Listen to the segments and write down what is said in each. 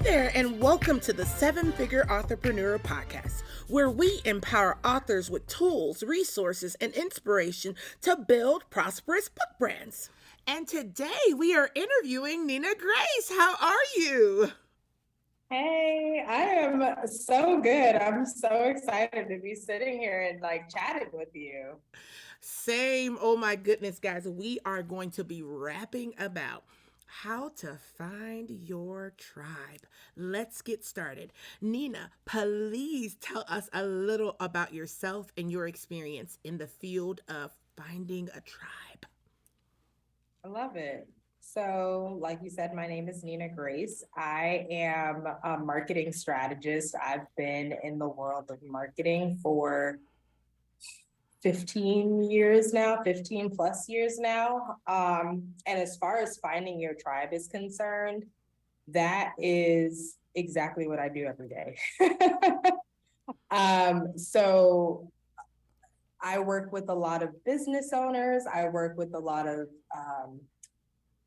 there, and welcome to the Seven Figure Entrepreneur Podcast, where we empower authors with tools, resources, and inspiration to build prosperous book brands. And today we are interviewing Nina Grace. How are you? Hey, I am so good. I'm so excited to be sitting here and chatting with you. Same. Oh my goodness, guys. We are going to be rapping about how to find your tribe. Let's get started. Nina, please tell us a little about yourself and your experience in the field of finding a tribe. I love it. So, like you said, my name is Nina Grace. I am a marketing strategist. I've been in the world of marketing for 15 years now, 15 plus years now. And as far as finding your tribe is concerned, that is exactly what I do every day. So I work with a lot of business owners. I work with a lot of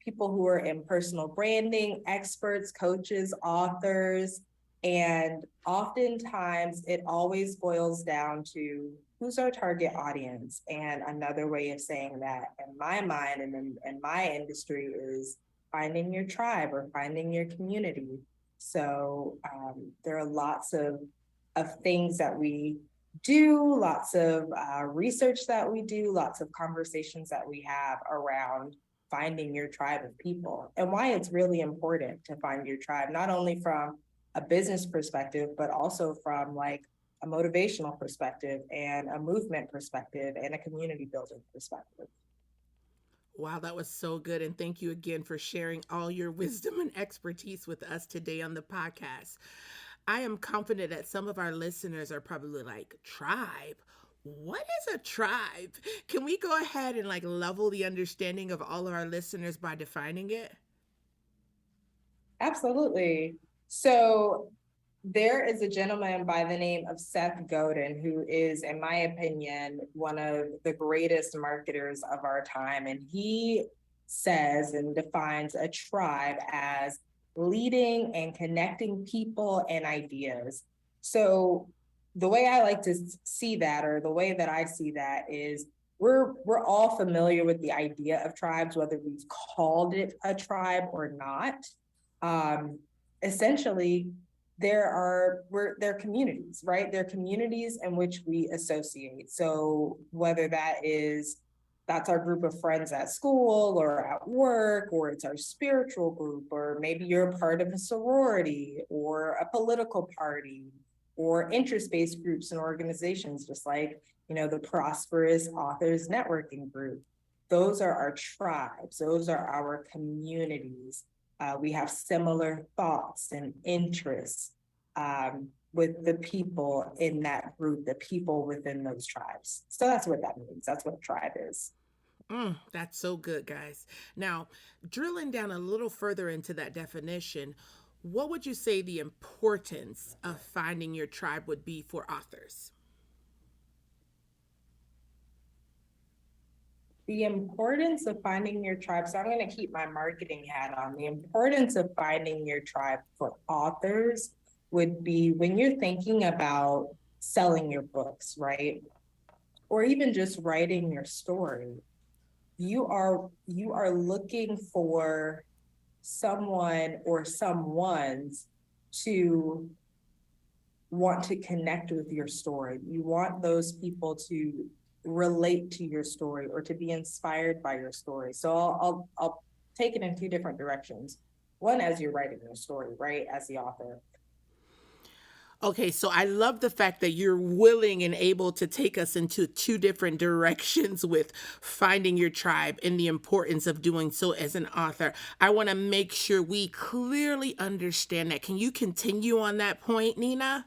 people who are in personal branding, experts, coaches, authors. And oftentimes it always boils down to who's our target audience. And another way of saying that in my mind and in my industry is finding your tribe or finding your community. So there are lots of things that we do, lots of research that we do, lots of conversations that we have around finding your tribe of people and why it's really important to find your tribe, not only from a business perspective, but also from a motivational perspective and a movement perspective and a community building perspective. Wow, that was so good. And thank you again for sharing all your wisdom and expertise with us today on the podcast. I am confident that some of our listeners are probably like, tribe? What is a tribe? Can we go ahead and level the understanding of all of our listeners by defining it? Absolutely. So there is a gentleman by the name of Seth Godin, who is, in my opinion, one of the greatest marketers of our time. And he says and defines a tribe as leading and connecting people and ideas. So the way I like to see that, or the way that I see that, is we're all familiar with the idea of tribes, whether we've called it a tribe or not. Essentially, they're communities, right? They're communities in which we associate. So whether that's our group of friends at school or at work, or it's our spiritual group, or maybe you're a part of a sorority or a political party or interest-based groups and organizations, just like, the Prosperous Authors Networking Group. Those are our tribes. Those are our communities. We have similar thoughts and interests with the people in that group, the people within those tribes. So that's what that means. That's what a tribe is. That's so good, guys. Now, drilling down a little further into that definition, what would you say the importance of finding your tribe would be for authors? The importance of finding your tribe. So I'm going to keep my marketing hat on. The importance of finding your tribe for authors would be when you're thinking about selling your books, right? Or even just writing your story. You are looking for someone or someones to want to connect with your story. You want those people to relate to your story or to be inspired by your story. So I'll take it in two different directions. One, as you're writing your story, right, as the author. Okay, so I love the fact that you're willing and able to take us into two different directions with finding your tribe and the importance of doing so as an author. I want to make sure we clearly understand that. Can you continue on that point, Nina?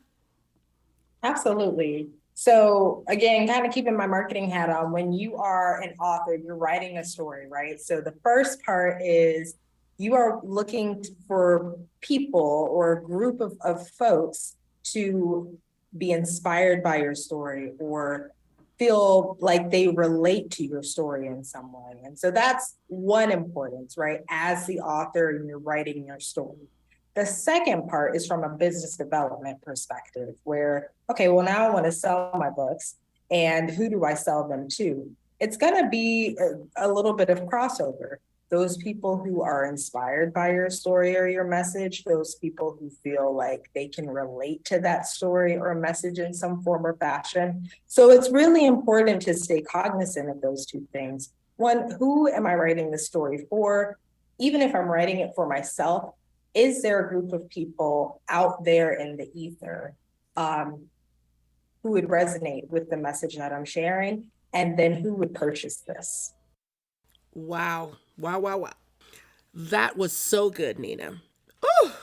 Absolutely. So again, kind of keeping my marketing hat on, when you are an author, you're writing a story, right? So the first part is you are looking for people or a group of folks to be inspired by your story or feel like they relate to your story in some way. And so that's one importance, right? As the author and you're writing your story. The second part is from a business development perspective, where, okay, well, now I want to sell my books, and who do I sell them to? It's going to be a little bit of crossover. Those people who are inspired by your story or your message, those people who feel like they can relate to that story or message in some form or fashion. So it's really important to stay cognizant of those two things. One, who am I writing the story for? Even if I'm writing it for myself, is there a group of people out there in the ether um, who would resonate with the message that I'm sharing? And then who would purchase this? Wow. Wow, wow, wow. That was so good, Nina. Oh,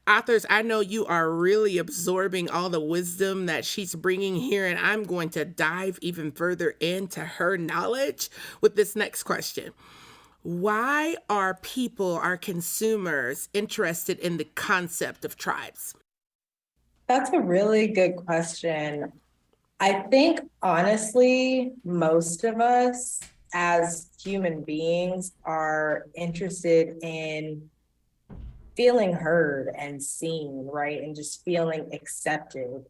authors, I know you are really absorbing all the wisdom that she's bringing here, and I'm going to dive even further into her knowledge with this next question. Why are people, our consumers, interested in the concept of tribes? That's a really good question. I think, honestly, most of us as human beings are interested in feeling heard and seen, right? And just feeling accepted.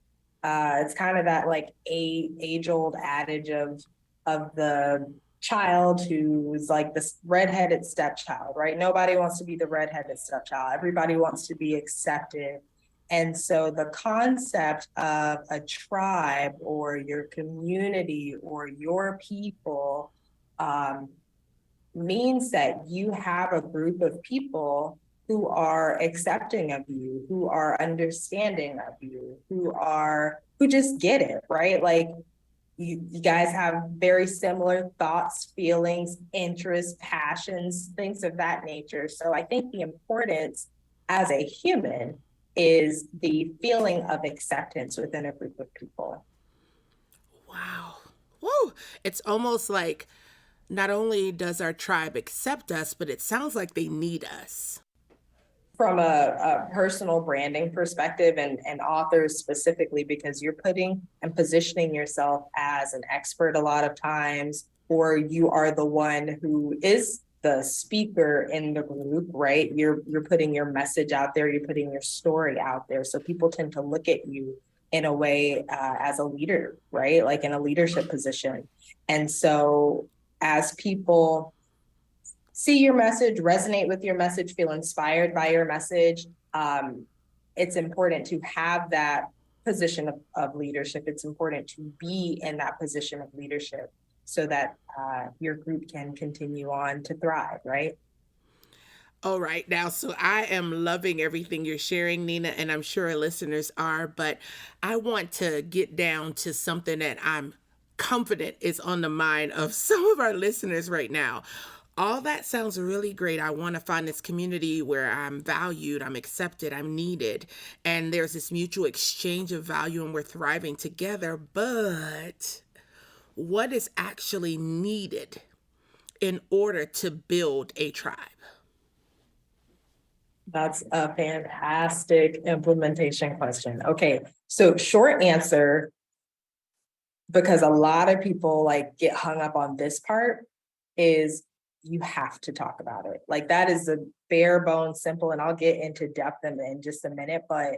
It's kind of that like age-old adage of the child who's like this redheaded stepchild, right? Nobody wants to be the redheaded stepchild. Everybody wants to be accepted. And so the concept of a tribe or your community or your people um, means that you have a group of people who are accepting of you, who are understanding of you, who just get it, right? Like you guys have very similar thoughts, feelings, interests, passions, things of that nature. So I think the importance as a human is the feeling of acceptance within a group of people. Wow. Woo! It's almost like not only does our tribe accept us, but it sounds like they need us. From a personal branding perspective and authors specifically, because you're putting and positioning yourself as an expert a lot of times, or you are the one who is the speaker in the group, right? You're putting your message out there, you're putting your story out there. So people tend to look at you in a way as a leader, right? Like in a leadership position. And so as people see your message, resonate with your message, feel inspired by your message, it's important to have that position of leadership. It's important to be in that position of leadership so that your group can continue on to thrive, right? All right, now, so I am loving everything you're sharing, Nina, and I'm sure our listeners are, but I want to get down to something that I'm confident is on the mind of some of our listeners right now. All that sounds really great. I want to find this community where I'm valued, I'm accepted, I'm needed, and there's this mutual exchange of value and we're thriving together. But what is actually needed in order to build a tribe? That's a fantastic implementation question. Okay, so short answer, because a lot of people like get hung up on this part, is you have to talk about it. Like that is the bare bones simple, and I'll get into depth in just a minute, but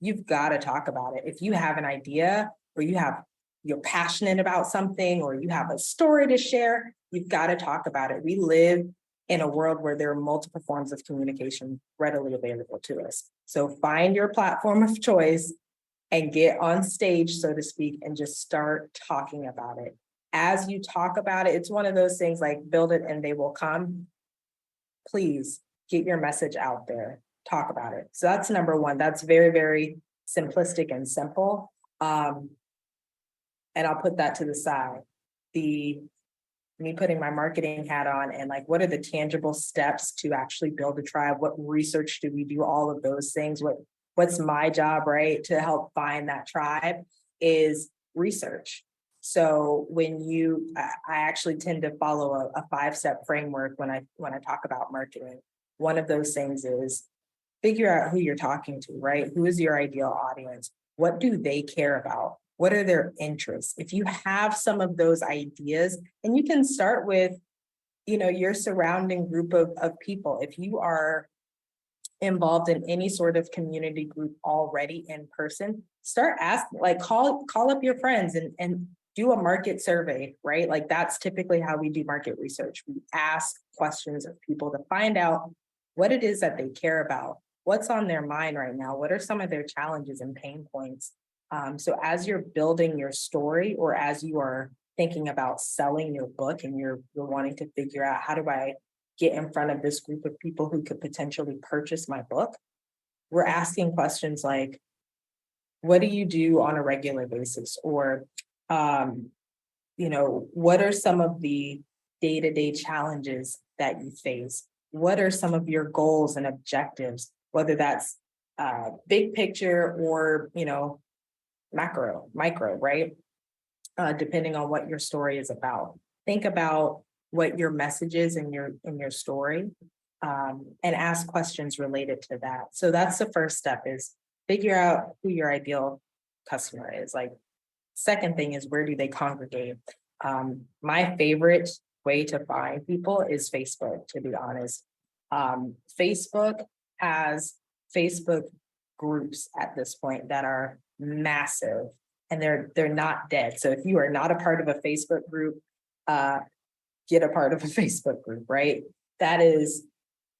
you've got to talk about it. If you have an idea or you're passionate about something or you have a story to share, you've got to talk about it. We live in a world where there are multiple forms of communication readily available to us. So find your platform of choice and get on stage, so to speak, and just start talking about it. As you talk about it, it's one of those things like build it and they will come. Please get your message out there, talk about it. So that's number one. That's very, very simplistic and simple. And I'll put that to the side. The Me putting my marketing hat on and like, what are the tangible steps to actually build a tribe? What research do we do? All of those things. What's my job, right? To help find that tribe is research. So I actually tend to follow a 5-step framework when I talk about marketing. One of those things is figure out who you're talking to, right? Who is your ideal audience? What do they care about? What are their interests? If you have some of those ideas, and you can start with, your surrounding group of people. If you are involved in any sort of community group already in person, start asking, like call up your friends and do a market survey, right? Like that's typically how we do market research. We ask questions of people to find out what it is that they care about, what's on their mind right now, what are some of their challenges and pain points. So as you're building your story, or as you are thinking about selling your book and you're wanting to figure out, how do I get in front of this group of people who could potentially purchase my book, we're asking questions like, what do you do on a regular basis? Or, um, what are some of the day-to-day challenges that you face? What are some of your goals and objectives, whether that's big picture or, micro, right? Depending on what your story is about. Think about what your message is in your story, and ask questions related to that. So that's the first step, is figure out who your ideal customer is. Like, second thing is, where do they congregate? My favorite way to find people is Facebook, to be honest. Facebook has Facebook groups at this point that are massive, and they're not dead. So if you are not a part of a Facebook group, uh, get a part of a Facebook group, right? That is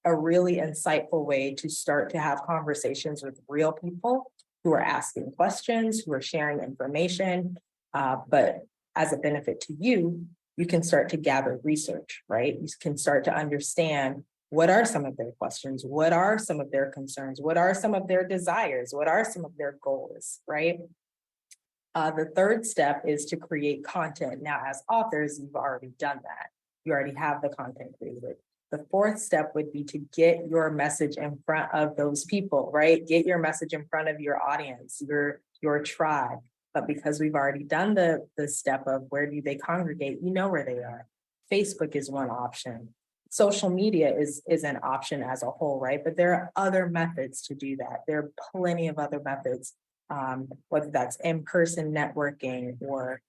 a really insightful way to start to have conversations with real people who are asking questions, who are sharing information. But as a benefit to you, you can start to gather research, right? You can start to understand, what are some of their questions? What are some of their concerns? What are some of their desires? What are some of their goals, right? The third step is to create content. Now, as authors, you've already done that. You already have the content created. The fourth step would be to get your message in front of those people, right? Get your message in front of your audience, your tribe. But because we've already done the step of where do they congregate, you know where they are. Facebook is one option. Social media is an option as a whole, right? But there are other methods to do that. There are plenty of other methods, whether that's in-person networking or,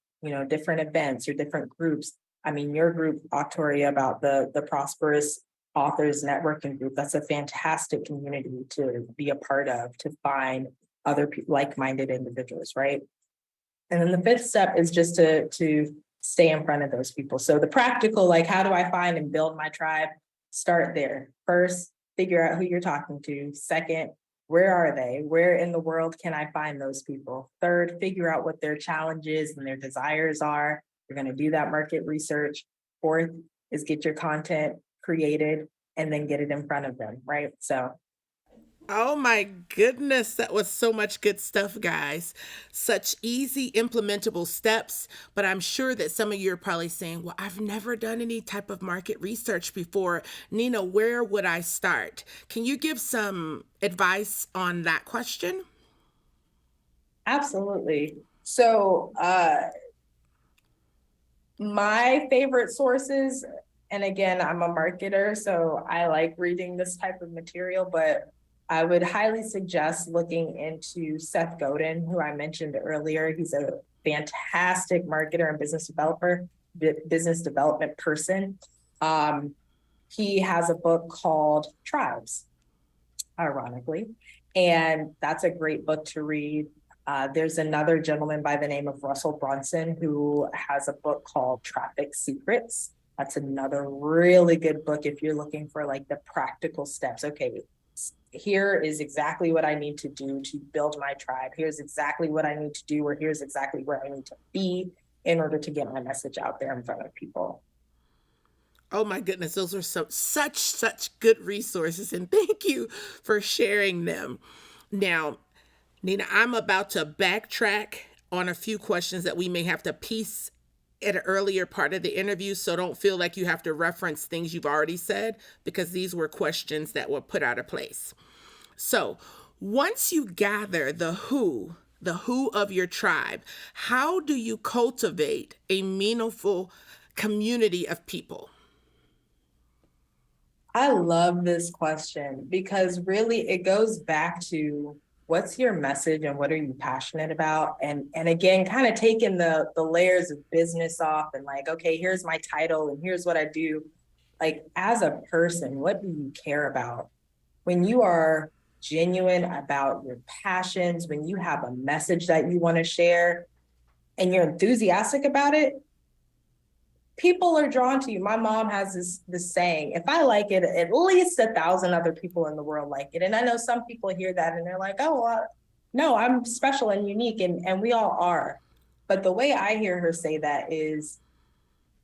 different events or different groups. I mean, your group, Octoria, about the Prosperous Authors Networking Group, that's a fantastic community to be a part of, to find other like-minded individuals, right? And then the fifth step is just to stay in front of those people. So the practical, like, how do I find and build my tribe? Start there. First, figure out who you're talking to. Second, where are they? Where in the world can I find those people? Third, figure out what their challenges and their desires are. You're going to do that market research. Fourth is get your content created and then get it in front of them, right? So Oh my goodness, that was so much good stuff, guys. Such easy implementable steps, but I'm sure that some of you are probably saying, well, I've never done any type of market research before. Nina, where would I start? Can you give some advice on that question? absolutely. So my favorite sources, and again, I'm a marketer, so I like reading this type of material, but I would highly suggest looking into Seth Godin, who I mentioned earlier. He's a fantastic marketer and business development person. Um, he has a book called Tribes, ironically, and that's a great book to read. There's another gentleman by the name of Russell Brunson who has a book called Traffic Secrets. That's another really good book if you're looking for like the practical steps. Okay, here is exactly what I need to do to build my tribe. Here's exactly what I need to do, or here's exactly where I need to be in order to get my message out there in front of people. Oh my goodness, those are such good resources, and thank you for sharing them. Now, Nina, I'm about to backtrack on a few questions that we may have to piece at an earlier part of the interview, so don't feel like you have to reference things you've already said, because these were questions that were put out of place. So, once you gather the who of your tribe, how do you cultivate a meaningful community of people? I love this question because really it goes back to, what's your message and what are you passionate about? And again, kind of taking the layers of business off and like, okay, here's my title and here's what I do. Like, as a person, what do you care about? when you are genuine about your passions, when you have a message that you want to share and you're enthusiastic about it, people are drawn to you. My mom has this saying, if I like it, at least 1,000 other people in the world like it. And I know some people hear that and they're like, oh, well, no, I'm special and unique, and we all are. But the way I hear her say that is,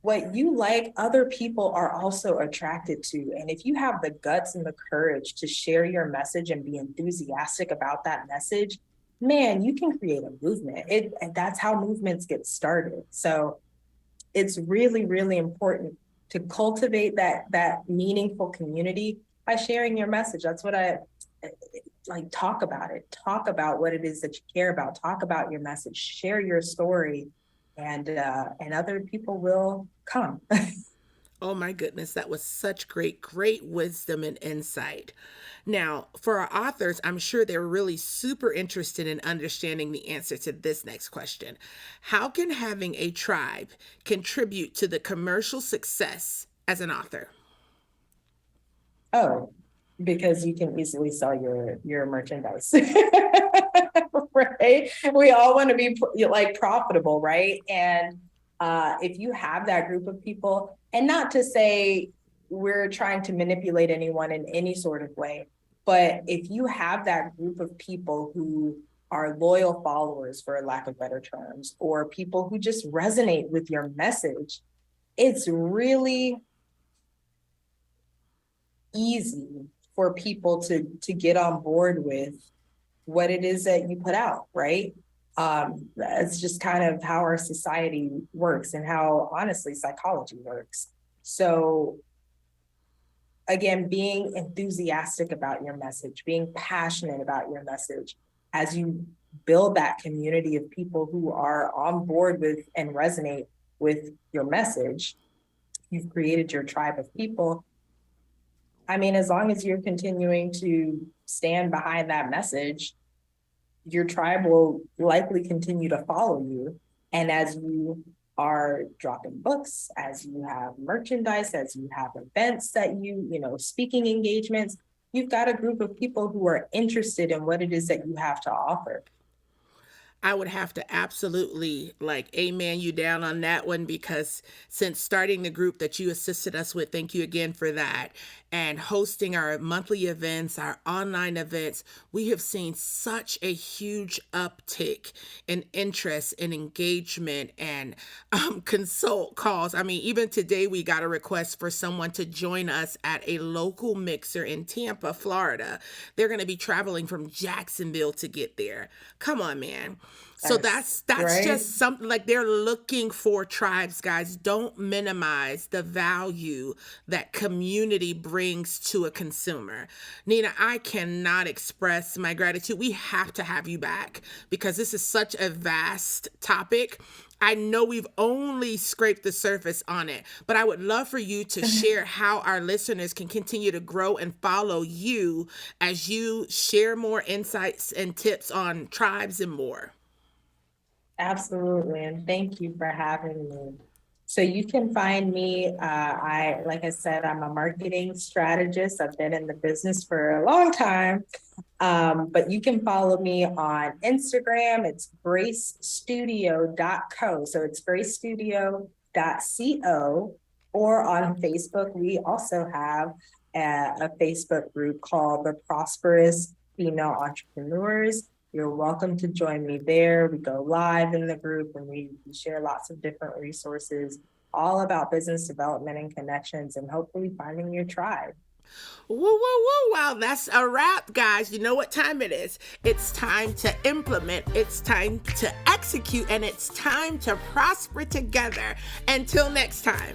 what you like, other people are also attracted to. And if you have the guts and the courage to share your message and be enthusiastic about that message, man, you can create a movement. And that's how movements get started. So it's really, really important to cultivate that meaningful community by sharing your message. That's what I like. Talk about it. Talk about what it is that you care about. Talk about your message. Share your story, and other people will come. Oh my goodness, that was such great wisdom and insight. Now, for our authors, I'm sure they're really super interested in understanding the answer to this next question. How can having a tribe contribute to the commercial success as an author? Oh, because you can easily sell your merchandise. Right? We all want to be like profitable, right? And if you have that group of people, and not to say we're trying to manipulate anyone in any sort of way, but if you have that group of people who are loyal followers, for lack of better terms, or people who just resonate with your message, it's really easy for people to get on board with what it is that you put out, right? That's just kind of how our society works and how, honestly, psychology works. So again, being enthusiastic about your message, being passionate about your message, as you build that community of people who are on board with and resonate with your message, you've created your tribe of people. I mean, as long as you're continuing to stand behind that message, your tribe will likely continue to follow you. And as you are dropping books, as you have merchandise, as you have events that speaking engagements, you've got a group of people who are interested in what it is that you have to offer. I would have to absolutely like amen you down on that one, because since starting the group that you assisted us with, thank you again for that, and hosting our monthly events, our online events, we have seen such a huge uptick in interest and engagement and consult calls. I mean, even today we got a request for someone to join us at a local mixer in Tampa, Florida. They're going to be traveling from Jacksonville to get there. Come on, man. So that's Right. just something, like they're looking for tribes, guys. Don't minimize the value that community brings to a consumer. Nina, I cannot express my gratitude. We have to have you back because this is such a vast topic. I know we've only scraped the surface on it, but I would love for you to share how our listeners can continue to grow and follow you as you share more insights and tips on tribes and more. Absolutely. And thank you for having me. So you can find me. Like I said, I'm a marketing strategist. I've been in the business for a long time. But you can follow me on Instagram. It's gracestudio.co. So it's gracestudio.co. Or on Facebook, we also have a Facebook group called the Prosperous Female Entrepreneurs. You're welcome to join me there. We go live in the group and we share lots of different resources, all about business development and connections, and hopefully finding your tribe. Woo, woo, woo. Wow, that's a wrap, guys. You know what time it is. It's time to implement, it's time to execute, and it's time to prosper together. Until next time.